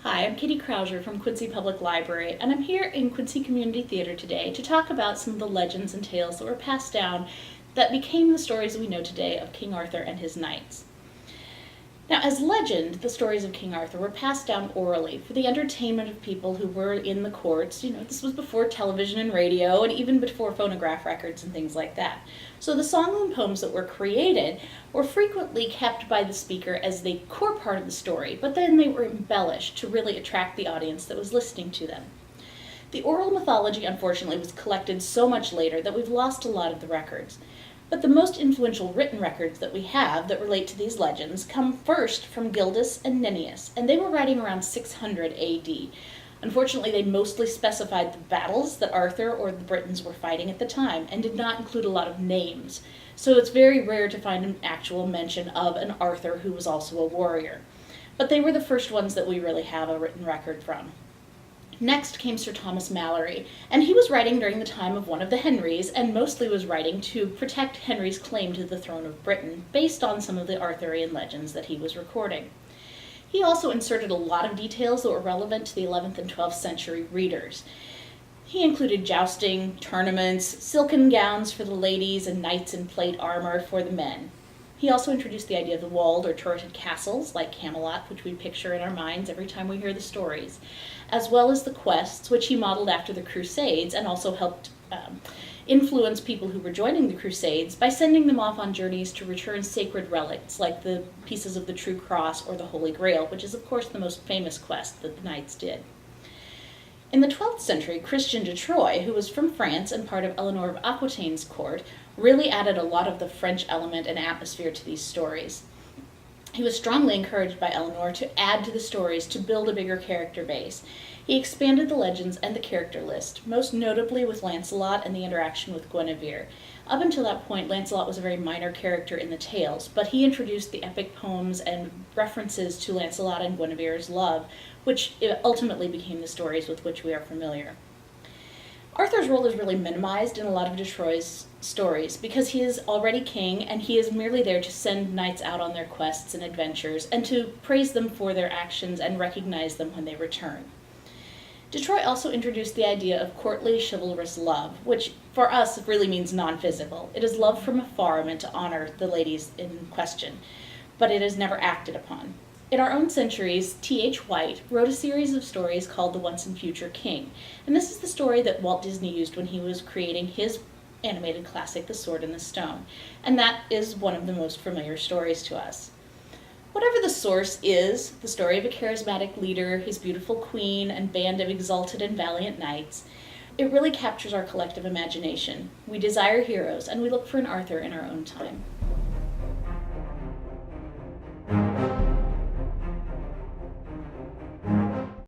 Hi, I'm Kitty Kraushaar from Quincy Public Library, and I'm here in Quincy Community Theater today to talk about some of the legends and tales that were passed down that became the stories we know today of King Arthur and his knights. Now, as legend, the stories of King Arthur were passed down orally for the entertainment of people who were in the courts. This was before television and radio, and even before phonograph records and things like that. So the songs and poems that were created were frequently kept by the speaker as the core part of the story, but then they were embellished to really attract the audience that was listening to them. The oral mythology, unfortunately, was collected so much later that we've lost a lot of the records. But the most influential written records that we have that relate to these legends come first from Gildas and Nennius, and they were writing around 600 AD. Unfortunately, they mostly specified the battles that Arthur or the Britons were fighting at the time and did not include a lot of names. So it's very rare to find an actual mention of an Arthur who was also a warrior. But they were the first ones that we really have a written record from. Next came Sir Thomas Malory, and he was writing during the time of one of the Henrys, and mostly was writing to protect Henry's claim to the throne of Britain, based on some of the Arthurian legends that he was recording. He also inserted a lot of details that were relevant to the 11th and 12th century readers. He included jousting, tournaments, silken gowns for the ladies, and knights in plate armor for the men. He also introduced the idea of the walled or turreted castles, like Camelot, which we picture in our minds every time we hear the stories, as well as the quests, which he modeled after the Crusades and also helped influence people who were joining the Crusades by sending them off on journeys to return sacred relics, like the pieces of the True Cross or the Holy Grail, which is, of course, the most famous quest that the knights did. In the 12th century, Christian de Troyes, who was from France and part of Eleanor of Aquitaine's court, really added a lot of the French element and atmosphere to these stories. He was strongly encouraged by Eleanor to add to the stories to build a bigger character base. He expanded the legends and the character list, most notably with Lancelot and the interaction with Guenevere. Up until that point, Lancelot was a very minor character in the tales, but he introduced the epic poems and references to Lancelot and Guenevere's love, which ultimately became the stories with which we are familiar. Arthur's role is really minimized in a lot of de Troyes' stories because he is already king and he is merely there to send knights out on their quests and adventures and to praise them for their actions and recognize them when they return. De Troyes also introduced the idea of courtly, chivalrous love, which for us really means non-physical. It is love from afar meant to honor the ladies in question, but it is never acted upon. In our own centuries, T.H. White wrote a series of stories called The Once and Future King, and this is the story that Walt Disney used when he was creating his animated classic, The Sword in the Stone, and that is one of the most familiar stories to us. Whatever the source is, the story of a charismatic leader, his beautiful queen, and band of exalted and valiant knights, it really captures our collective imagination. We desire heroes, and we look for an Arthur in our own time.